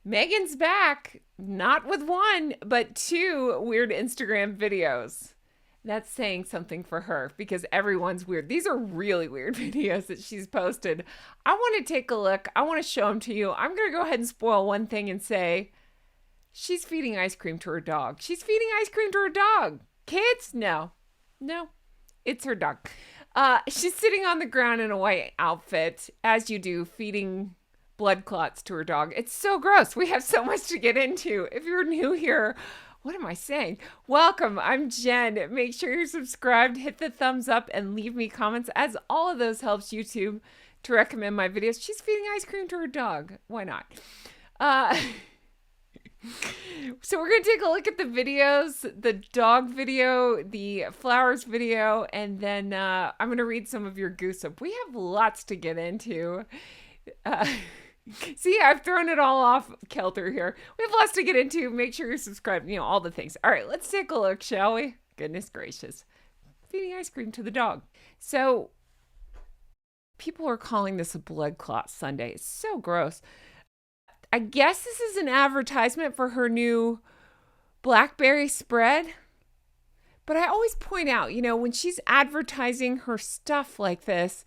Megan's back, not with one, but two weird Instagram videos. That's saying something for her because everyone's weird. These are really weird videos that she's posted. I want to take a look. I want to show them to you. I'm going to go ahead and spoil one thing and say she's feeding ice cream to her dog. She's feeding ice cream to her dog. Kids? No. No. It's her dog. She's sitting on the ground in a white outfit, as you do, feeding blood clots to her dog. It's so gross. We have so much to get into. If you're new here, what am I saying? Welcome. I'm Jen. Make sure you're subscribed, hit the thumbs up, and leave me comments, as all of those helps YouTube to recommend my videos. She's feeding ice cream to her dog. Why not? So we're going to take a look at the videos, the dog video, the flowers video, and then I'm going to read some of your gooseup. We have lots to get into. See, I've thrown it all off kilter here. We have lots to get into. Make sure you're subscribed, all the things. All right, let's take a look, shall we? Goodness gracious. Feeding ice cream to the dog. So people are calling this a blood clot Sunday. It's so gross. I guess this is an advertisement for her new blackberry spread. But I always point out, when she's advertising her stuff like this,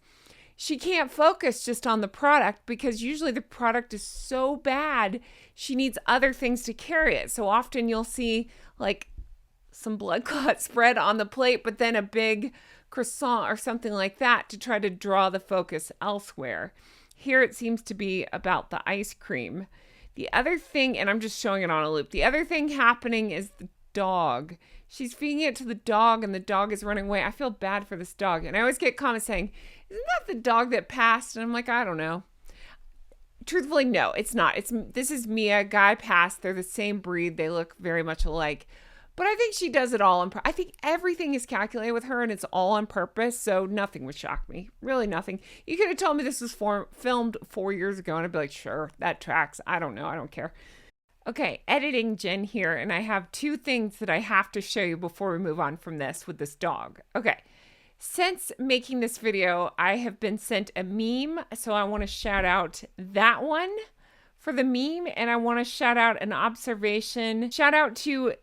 she can't focus just on the product because usually the product is so bad, she needs other things to carry it. So often you'll see like some blood clot spread on the plate, but then a big croissant or something like that to try to draw the focus elsewhere. Here it seems to be about the ice cream. The other thing, and I'm just showing it on a loop, the other thing happening is the dog. She's feeding it to the dog and the dog is running away. I feel bad for this dog. And I always get comments saying, isn't that the dog that passed? And I'm like, I don't know. Truthfully, no, it's not. This is Mia. Guy passed. They're the same breed. They look very much alike. But I think she does it all. I think everything is calculated with her and it's all on purpose. So nothing would shock me. Really nothing. You could have told me this was filmed 4 years ago and I'd be like, sure, that tracks. I don't know. I don't care. Okay, editing Jen here. And I have two things that I have to show you before we move on from this with this dog. Okay. Since making this video, I have been sent a meme. So I want to shout out that one for the meme. And I want to shout out an observation. Shout out to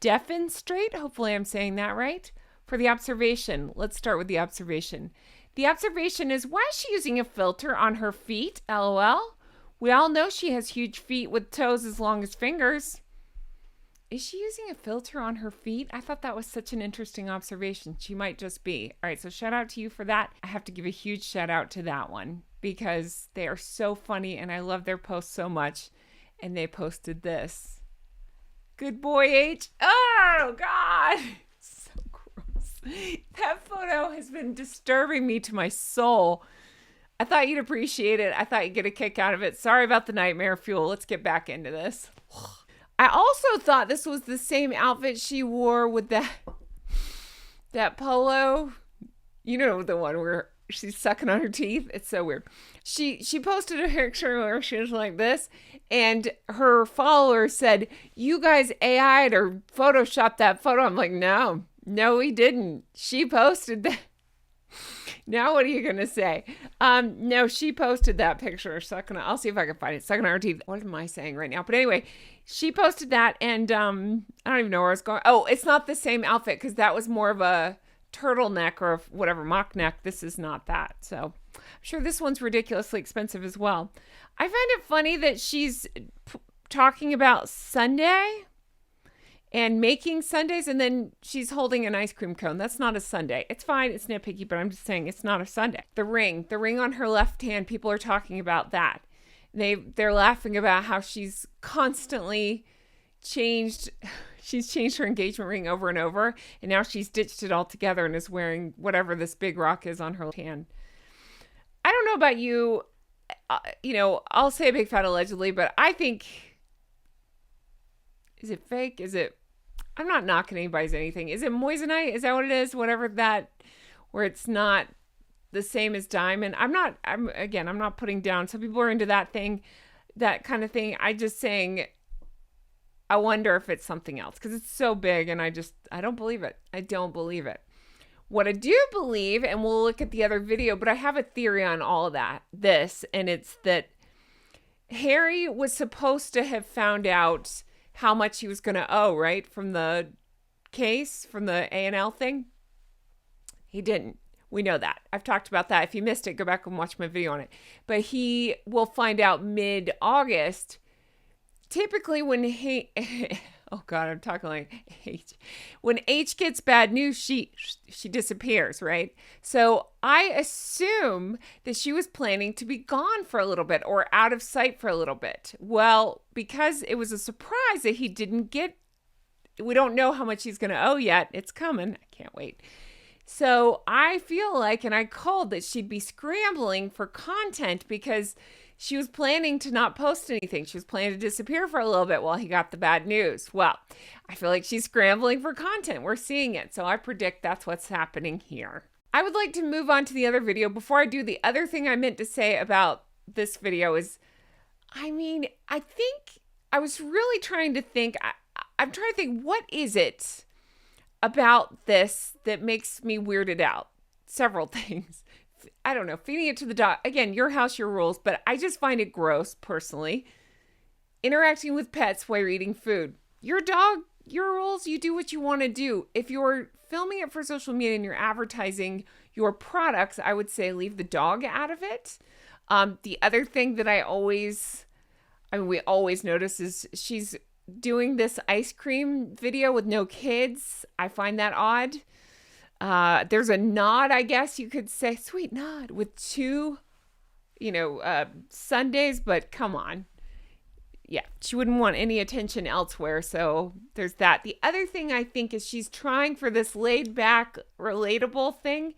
Demonstrate, hopefully I'm saying that right, for the observation. Let's start with the observation. The observation is, why is she using a filter on her feet? LOL. We all know she has huge feet with toes as long as fingers. Is she using a filter on her feet? I thought that was such an interesting observation. She might just be. All right, so shout out to you for that. I have to give a huge shout out to that one because they are so funny and I love their posts so much. And they posted this. Good boy, H. Oh, God. So gross. That photo has been disturbing me to my soul. I thought you'd appreciate it. I thought you'd get a kick out of it. Sorry about the nightmare fuel. Let's get back into this. I also thought this was the same outfit she wore with that polo. You know, the one where she's sucking on her teeth. It's so weird. She posted a picture where she was like this, and her followers said, "You guys AI'd or photoshopped that photo." I'm like, no, we didn't. She posted that. Now what are you gonna say? No, she posted that picture sucking. I'll see if I can find it. Sucking on her teeth. What am I saying right now? But anyway, she posted that, and I don't even know where I was going. Oh, it's not the same outfit because that was more of a turtleneck or whatever, mock neck. This is not that. So I'm sure this one's ridiculously expensive as well. I find it funny that she's talking about Sunday and making sundaes, and then she's holding an ice cream cone. That's not a sundae. It's fine. It's nitpicky, but I'm just saying it's not a sundae. The ring on her left hand, people are talking about that. They're laughing about how she's constantly changed. She's changed her engagement ring over and over, and now she's ditched it all together and is wearing whatever this big rock is on her hand. I don't know about you. I'll say a big fat allegedly, but I think, is it fake? I'm not knocking anybody's anything. Is it moissanite? Is that what it is? Whatever that, where it's not the same as diamond. I'm not putting down. Some people are into that thing, that kind of thing. I just saying, I wonder if it's something else because it's so big and I don't believe it. I don't believe it. What I do believe, and we'll look at the other video, but I have a theory on all of that, and it's that Harry was supposed to have found out how much he was going to owe, right? From the case, from the A&L thing. He didn't. We know that. I've talked about that. If you missed it, go back and watch my video on it. But he will find out mid-August. Typically when he oh god, I'm talking like H. When H gets bad news, she disappears, right? So I assume that she was planning to be gone for a little bit or out of sight for a little bit. Well, because it was a surprise that he didn't get, we don't know how much he's going to owe yet. It's coming. I can't wait. So I feel like, and I called that she'd be scrambling for content because she was planning to not post anything. She was planning to disappear for a little bit while he got the bad news. Well, I feel like she's scrambling for content. We're seeing it. So I predict that's what's happening here. I would like to move on to the other video. Before I do, the other thing I meant to say about this video is, I think I was really trying to think, I'm trying to think, what is it about this that makes me weirded out? Several things. I don't know, feeding it to the dog. Again, your house, your rules, but I just find it gross personally. Interacting with pets while you're eating food. Your dog, your rules, you do what you want to do. If you're filming it for social media and you're advertising your products, I would say leave the dog out of it. The other thing that we always notice is she's doing this ice cream video with no kids. I find that odd. There's a nod, I guess you could say, sweet nod with two, Sundays, but come on. Yeah, she wouldn't want any attention elsewhere. So there's that. The other thing I think is she's trying for this laid back, relatable thing,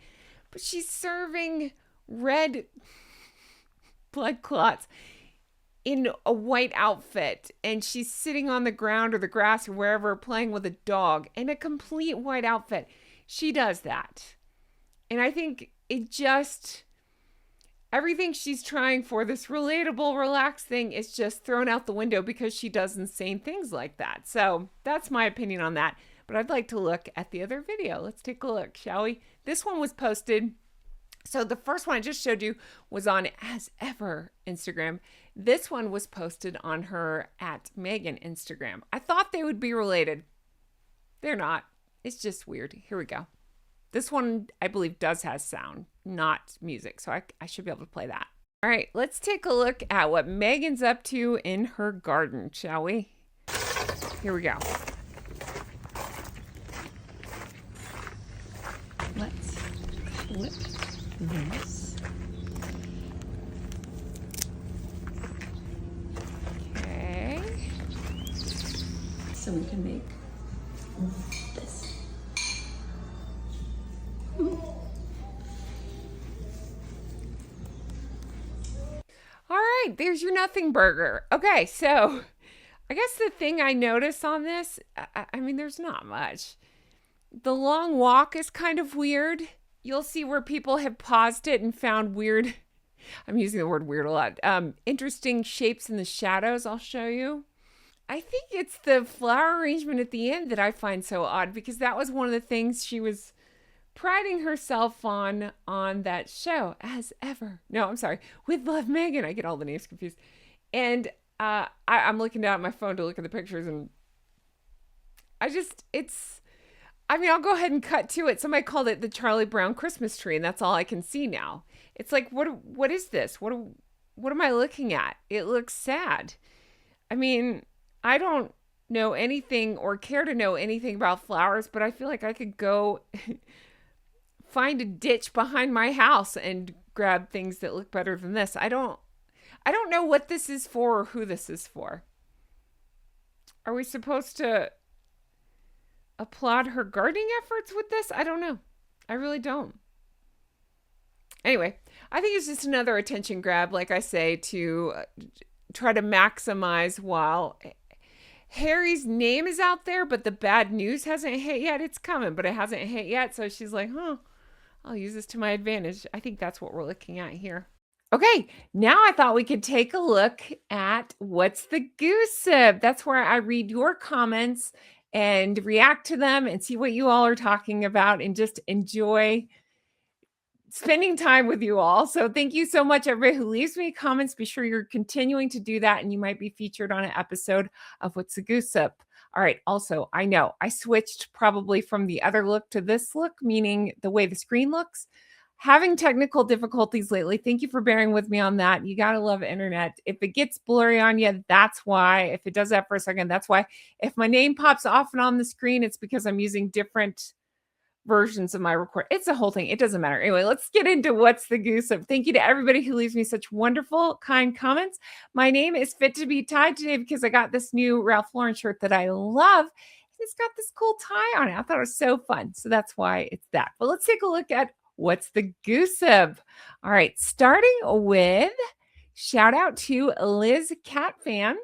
but she's serving red blood clots in a white outfit, and she's sitting on the ground or the grass or wherever playing with a dog in a complete white outfit. She does that. And I think everything she's trying for, this relatable, relaxed thing, is just thrown out the window because she does insane things like that. So that's my opinion on that. But I'd like to look at the other video. Let's take a look, shall we? This one was posted. So the first one I just showed you was on As Ever Instagram. This one was posted on her @Meghan Instagram. I thought they would be related. They're not. It's just weird. Here we go. This one, I believe, does have sound, not music. So I should be able to play that. All right, let's take a look at what Meghan's up to in her garden, shall we? Here we go. Let's flip this. Okay. So we can make this. All right, there's your nothing burger. Okay, so I guess the thing I notice on this, there's not much. The long walk is kind of weird. You'll see where people have paused it and found weird, I'm using the word weird a lot, interesting shapes in the shadows. I'll show you. I think it's the flower arrangement at the end that I find so odd, because that was one of the things she was priding herself on that show, As Ever. No, I'm sorry. With Love, Meghan. I get all the names confused. And I'm looking down at my phone to look at the pictures, and I'll go ahead and cut to it. Somebody called it the Charlie Brown Christmas tree, and that's all I can see now. It's like, what is this? What am I looking at? It looks sad. I don't know anything or care to know anything about flowers, but I feel like I could go find a ditch behind my house and grab things that look better than this. I don't know what this is for or who this is for. Are we supposed to applaud her gardening efforts with this? I don't know. I really don't. Anyway, I think it's just another attention grab, like I say, to try to maximize while Harry's name is out there, but the bad news hasn't hit yet. It's coming, but it hasn't hit yet. So she's like, I'll use this to my advantage. I think that's what we're looking at here. Okay, now I thought we could take a look at what's the gooseup. That's where I read your comments and react to them and see what you all are talking about and just enjoy spending time with you all. So thank you so much, everybody who leaves me comments. Be sure you're continuing to do that, and you might be featured on an episode of What's the Gooseup. All right. Also, I know I switched probably from the other look to this look, meaning the way the screen looks. Having technical difficulties lately. Thank you for bearing with me on that. You got to love internet. If it gets blurry on you, that's why. If it does that for a second, that's why. If my name pops off and on the screen, it's because I'm using different versions of my record. It's a whole thing. It doesn't matter. Anyway, let's get into What's the Gooseup. Thank you to everybody who leaves me such wonderful, kind comments. My name is Fit to be Tied today because I got this new Ralph Lauren shirt that I love. It's got this cool tie on it. I thought it was so fun. So that's why it's that. But let's take a look at What's the Gooseup. All right, starting with shout out to Liz Cat Fan.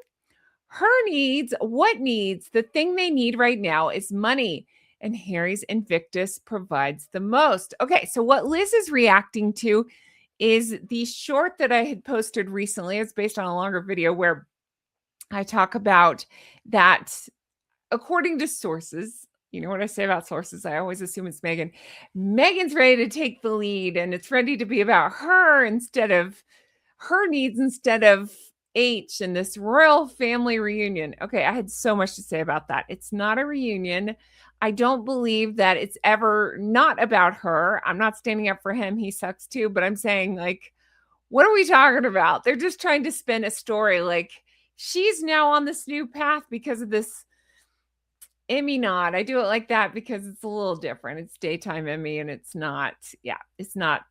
Her needs, what needs? The thing they need right now is money. And Harry's Invictus provides the most. Okay, so what Liz is reacting to is the short that I had posted recently. It's based on a longer video where I talk about that, according to sources, you know what I say about sources? I always assume it's Meghan. Meghan's ready to take the lead, and it's ready to be about her instead of her needs instead of H and this royal family reunion. Okay, I had so much to say about that. It's not a reunion. I don't believe that it's ever not about her. I'm not standing up for him. He sucks too, but I'm saying, like, what are we talking about? They're just trying to spin a story like she's now on this new path because of this Emmy nod. I do it like that because it's a little different. It's daytime Emmy and it's not, it's not.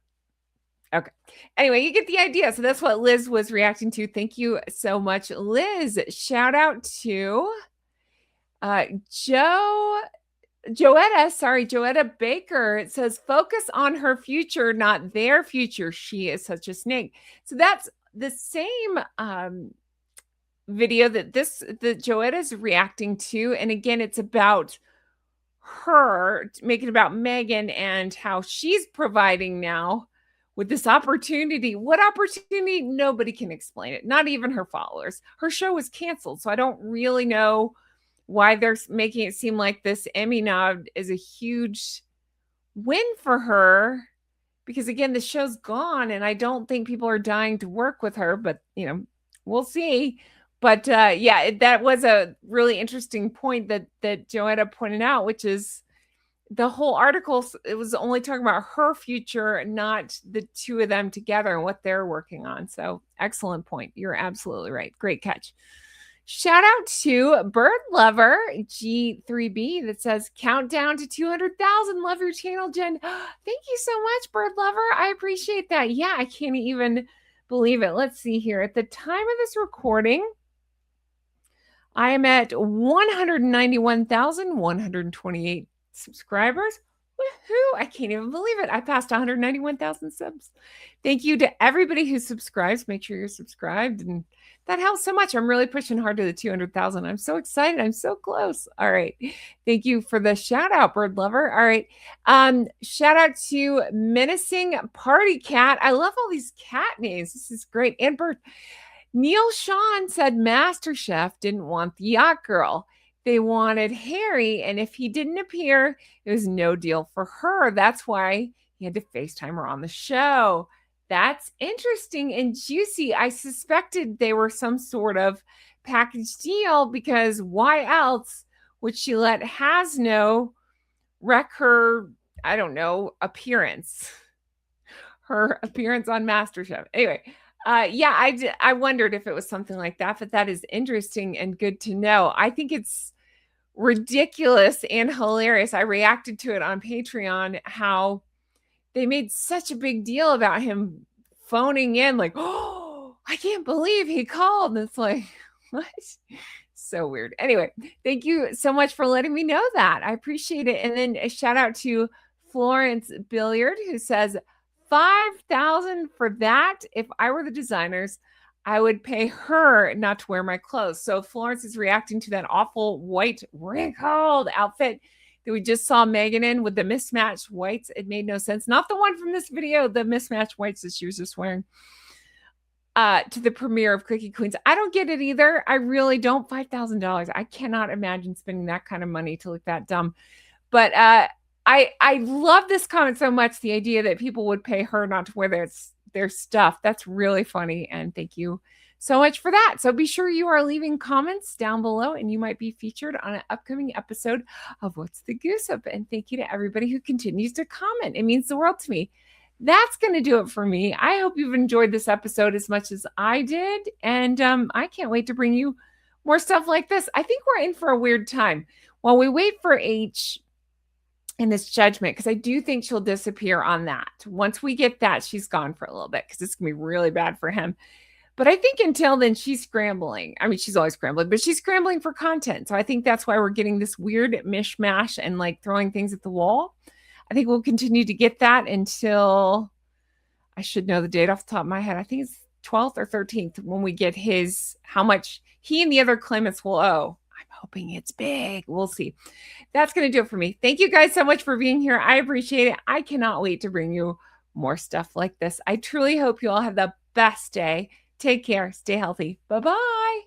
Okay. Anyway, you get the idea. So that's what Liz was reacting to. Thank you so much, Liz. Shout out to Joetta Baker. It says, focus on her future, not their future. She is such a snake. So that's the same video that Joetta is reacting to. And again, it's about her, making about Meghan and how she's providing now with this opportunity. What opportunity? Nobody can explain it. Not even her followers. Her show was canceled. So I don't really know why they're making it seem like this Emmy nod is a huge win for her. Because again, the show's gone and I don't think people are dying to work with her, but you know, we'll see. But that was a really interesting point that Joetta pointed out, which is the whole article, it was only talking about her future, not the two of them together and what they're working on. So excellent point. You're absolutely right. Great catch. Shout out to Bird Lover G3B that says, countdown to 200,000. Love your channel, Jen. Thank you so much, Bird Lover. I appreciate that. Yeah, I can't even believe it. Let's see here. At the time of this recording, I am at 191,128 subscribers. Woohoo! I can't even believe it. I passed 191,000 subs. Thank you to everybody who subscribes. Make sure you're subscribed, and that helps so much. I'm really pushing hard to the 200,000. I'm so excited. I'm so close. All right. Thank you for the shout out, Bird Lover. All right. Shout out to Menacing Party Cat. I love all these cat names. This is great. And Bird. Neil Sean said MasterChef didn't want the yacht girl. They wanted Harry, and if he didn't appear, it was no deal for her. That's why he had to FaceTime her on the show. That's interesting and juicy. I suspected they were some sort of package deal because why else would she let Hasno wreck her, I don't know, appearance? Her appearance on MasterChef. Anyway, I wondered if it was something like that, but that is interesting and good to know. I think it's ridiculous and hilarious. I reacted to it on Patreon, how they made such a big deal about him phoning in, like, oh, I can't believe he called. And it's like, what? So weird. Anyway, thank you so much for letting me know that. I appreciate it. And then a shout out to Florence Billiard, who says, 5,000 for that. If I were the designers, I would pay her not to wear my clothes. So Florence is reacting to that awful white wrinkled outfit that we just saw Meghan in with the mismatched whites. It made no sense. Not the one from this video, the mismatched whites that she was just wearing to the premiere of Cookie Queens. I don't get it either. I really don't. $5,000. I cannot imagine spending that kind of money to look that dumb. But I love this comment so much, the idea that people would pay her not to wear their stuff. That's really funny, and thank you so much for that. So be sure you are leaving comments down below, and you might be featured on an upcoming episode of What's the Goose Up? And thank you to everybody who continues to comment. It means the world to me. That's going to do it for me. I hope you've enjoyed this episode as much as I did, and I can't wait to bring you more stuff like this. I think we're in for a weird time while we wait for H in this judgment, because I do think she'll disappear on that. Once we get that, she's gone for a little bit, because it's going to be really bad for him. But I think until then, she's scrambling. I mean, she's always scrambling, but she's scrambling for content. So I think that's why we're getting this weird mishmash and like throwing things at the wall. I think we'll continue to get that until, I should know the date off the top of my head. I think it's 12th or 13th when we get how much he and the other claimants will owe. I'm hoping it's big. We'll see. That's going to do it for me. Thank you guys so much for being here. I appreciate it. I cannot wait to bring you more stuff like this. I truly hope you all have the best day. Take care. Stay healthy. Bye-bye.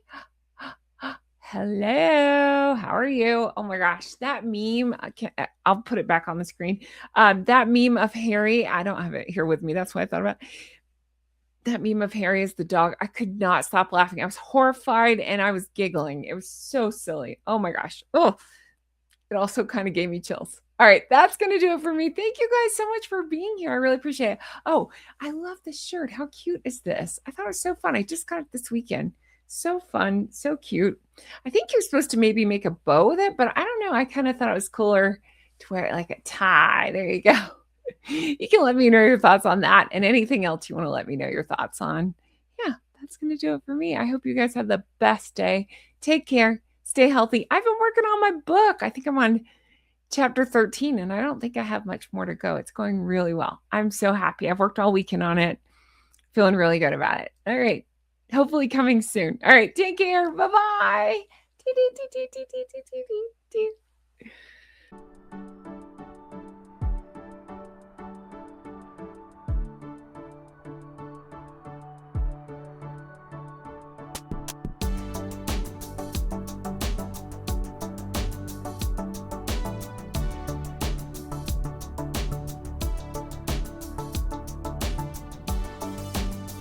Hello. How are you? Oh my gosh. That meme, I'll put it back on the screen. That meme of Harry, I don't have it here with me. That's what I thought about. That meme of Harry as the dog. I could not stop laughing. I was horrified and I was giggling. It was so silly. Oh my gosh. Oh, it also kind of gave me chills. All right, that's going to do it for me. Thank you guys so much for being here. I really appreciate it. Oh, I love this shirt. How cute is this? I thought it was so fun. I just got it this weekend. So fun, so cute. I think you're supposed to maybe make a bow with it, but I don't know. I kind of thought it was cooler to wear it like a tie. There you go. You can let me know your thoughts on that and anything else you want to let me know your thoughts on. Yeah, that's going to do it for me. I hope you guys have the best day. Take care. Stay healthy. I've been working on my book. I think I'm on chapter 13, and I don't think I have much more to go. It's going really well. I'm so happy. I've worked all weekend on it. Feeling really good about it. All right. Hopefully coming soon. All right. Take care. Bye-bye.